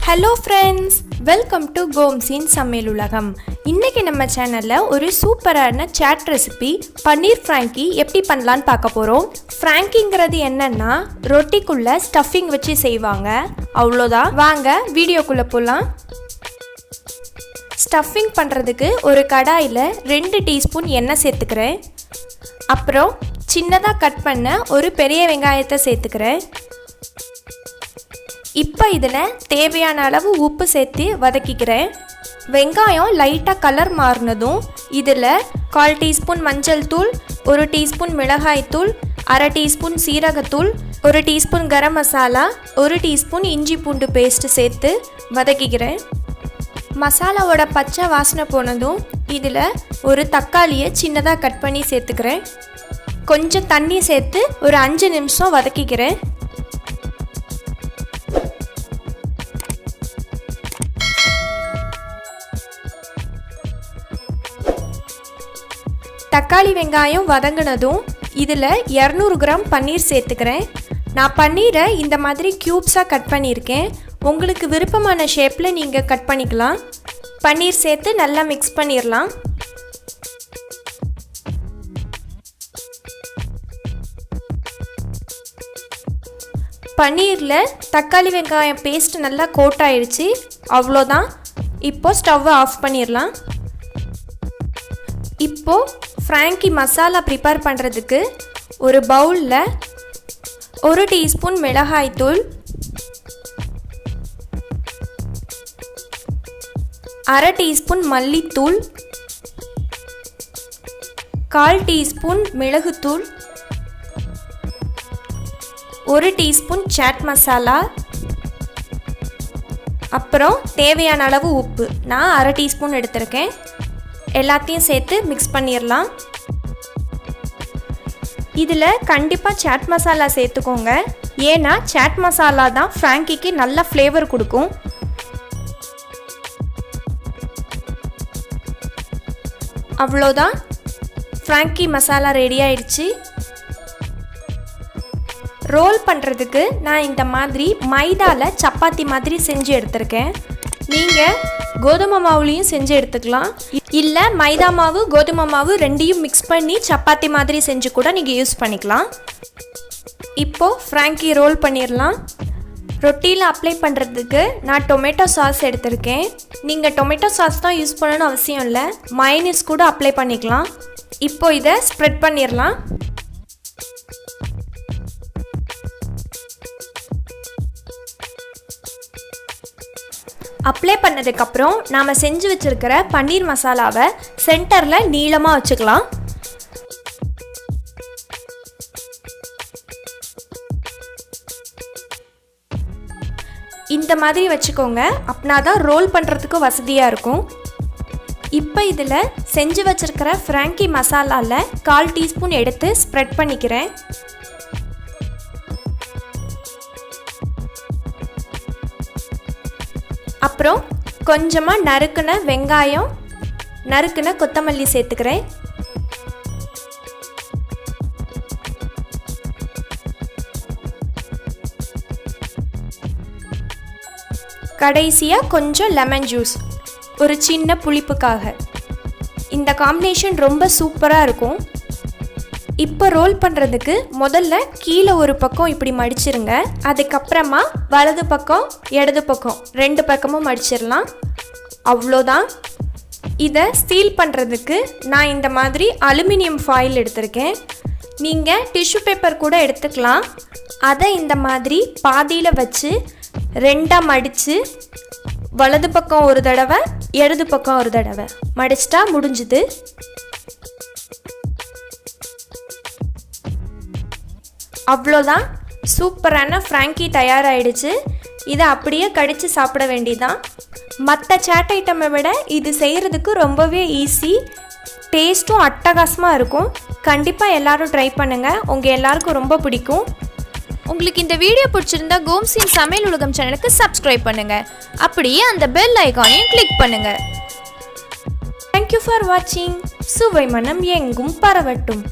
Hello friends, welcome to Goms'N சமையல் உலகம். இன்னைக்கு நம்ம சேனல்ல ஒரு சூப்பரான சாட் ரெசிபி பன்னீர் ஃப்ராங்கி எப்படி பண்ணலாம்னு பார்க்க போறோம். ஃப்ராங்கிங்கிறது என்னன்னா ரொட்டிக்குள்ள ஸ்டஃபிங் வச்சு செய்வாங்க. அவ்வளோதான். வாங்க வீடியோக்குள்ள போலாம். ஸ்டஃபிங் பண்ணுறதுக்கு ஒரு கடாயில் 2 டீஸ்பூன் எண்ணெய் சேர்த்துக்கிறேன். அப்புறம் சின்னதாக கட் பண்ண ஒரு பெரிய வெங்காயத்தை சேர்த்துக்கிறேன். இப்போ இதில் தேவையான அளவு உப்பு சேர்த்து வதக்கிக்கிறேன். வெங்காயம் லைட்டாக கலர் மாறினதும் இதில் 1/4 டீஸ்பூன் மஞ்சள் தூள், 1 டீஸ்பூன் மிளகாய் தூள், 1/2 டீஸ்பூன் சீரகத்தூள், 1 டீஸ்பூன் கரம் மசாலா, 1 டீஸ்பூன் இஞ்சி பூண்டு பேஸ்ட்டு சேர்த்து வதக்கிக்கிறேன். மசாலாவோட பச்சை வாசனை போனதும் இதில் ஒரு தக்காளியை சின்னதாக கட் பண்ணி சேர்த்துக்கிறேன். கொஞ்சம் தண்ணி சேர்த்து ஒரு 5 நிமிஷம் வதக்கிக்கிறேன். தக்காளி வெங்காயம் வதங்கினதும் இதில் 200 கிராம் பன்னீர் சேர்த்துக்கிறேன். நான் பன்னீரை இந்த மாதிரி க்யூப்ஸாக கட் பண்ணியிருக்கேன். உங்களுக்கு விருப்பமான ஷேப்பில் நீங்கள் கட் பண்ணிக்கலாம். பன்னீர் சேர்த்து நல்லா மிக்ஸ் பண்ணிடலாம். பன்னீரில் தக்காளி வெங்காயம் பேஸ்ட் நல்லா கோட் ஆயிடுச்சு. அவ்வளோதான். இப்போது ஸ்டவ்வை ஆஃப் பண்ணிடலாம். இப்போது ஃப்ராங்கி மசாலா ப்ரிப்பேர் பண்ணுறதுக்கு ஒரு பவுலில் 1 டீஸ்பூன் மிளகாய் தூள், 1/2 டீஸ்பூன் மல்லித்தூள், 1/4 டீஸ்பூன் மிளகுத்தூள், 1 டீஸ்பூன் சாட் மசாலா, அப்புறம் தேவையான அளவு உப்பு. நான் 1/2 டீஸ்பூன் எடுத்திருக்கேன். எல்லாத்தையும் சேர்த்து மிக்ஸ் பண்ணிடலாம். இதில் கண்டிப்பாக சாட் மசாலா சேர்த்துக்கோங்க. ஏன்னா சாட் மசாலா தான் ஃப்ராங்கிக்கு நல்ல ஃப்ளேவர் கொடுக்கும். அவ்வளோதான். ஃப்ராங்கி மசாலா ரெடி ஆயிடுச்சு. ரோல் பண்ணுறதுக்கு நான் இந்த மாதிரி மைதாவில் சப்பாத்தி மாதிரி செஞ்சு எடுத்திருக்கேன். நீங்கள் கோதுமை மாவுலேயும் செஞ்சு எடுத்துக்கலாம். இல்லை மைதா மாவு கோதுமை மாவு ரெண்டையும் மிக்ஸ் பண்ணி சப்பாத்தி மாதிரி செஞ்சு கூட நீங்கள் யூஸ் பண்ணிக்கலாம். இப்போது ஃப்ராங்கி ரோல் பண்ணிடலாம். ரொட்டியில் அப்ளை பண்ணுறதுக்கு நான் டொமேட்டோ சாஸ் எடுத்திருக்கேன். நீங்கள் டொமேட்டோ சாஸ் தான் யூஸ் பண்ணணும்னு அவசியம் இல்லை. மயோனைஸ் கூட அப்ளை பண்ணிக்கலாம். இப்போ இதை ஸ்ப்ரெட் பண்ணிடலாம். அப்ளை பண்ணதுக்கப்புறம் நாம் செஞ்சு வச்சுருக்கிற பன்னீர் மசாலாவை சென்டரில் நீளமாக வச்சுக்கலாம். இந்த மாதிரி வச்சுக்கோங்க. அப்படின்னா தான் ரோல் பண்ணுறதுக்கு வசதியாக இருக்கும். இப்போ இதில் செஞ்சு வச்சுருக்கிற ஃப்ராங்கி மசாலாவில் 1/4 டீஸ்பூன் எடுத்து ஸ்ப்ரெட் பண்ணிக்கிறேன். அப்புறம் கொஞ்சமாக நறுக்குன வெங்காயம், நறுக்குன கொத்தமல்லி சேர்த்துக்கிறேன். கடைசியாக கொஞ்சம் லெமன் ஜூஸ், ஒரு சின்ன புளிப்புக்காக. இந்த காம்பினேஷன் ரொம்ப சூப்பராக இருக்கும். இப்போ ரோல் பண்ணுறதுக்கு முதல்ல கீழே ஒரு பக்கம் இப்படி மடிச்சிருங்க. அதுக்கப்புறமா வலது பக்கம் இடது பக்கம் 2 பக்கமும் மடிச்சிடலாம். அவ்வளோதான். இதை சீல் பண்ணுறதுக்கு நான் இந்த மாதிரி அலுமினியம் ஃபாயில் எடுத்திருக்கேன். நீங்கள் டிஷ்யூ பேப்பர் கூட எடுத்துக்கலாம். அதை இந்த மாதிரி பாதியில் வச்சு 2ஆக மடித்து வலது பக்கம் ஒரு தடவை இடது பக்கம் ஒரு தடவை மடிச்சிட்டா முடிஞ்சுது. அவ்வளோதான். சூப்பரான ஃப்ராங்கி தயாராகிடுச்சு. இதை அப்படியே கடித்து சாப்பிட வேண்டியதான். மற்ற சாட் ஐட்டமை விட இது செய்கிறதுக்கு ரொம்பவே ஈஸி. டேஸ்ட்டும் அட்டகாசமாக இருக்கும். கண்டிப்பாக எல்லோரும் ட்ரை பண்ணுங்கள். உங்கள் எல்லாருக்கும் ரொம்ப பிடிக்கும். உங்களுக்கு இந்த வீடியோ பிடிச்சிருந்தா கோம்ஸ்'N சமையல் உலகம் சேனலுக்கு சப்ஸ்கிரைப் பண்ணுங்கள். அப்படியே அந்த பெல் ஐகானையும் கிளிக் பண்ணுங்கள். தேங்க்யூ ஃபார் வாட்சிங். சுவை மனம் எங்கும் பரவட்டும்.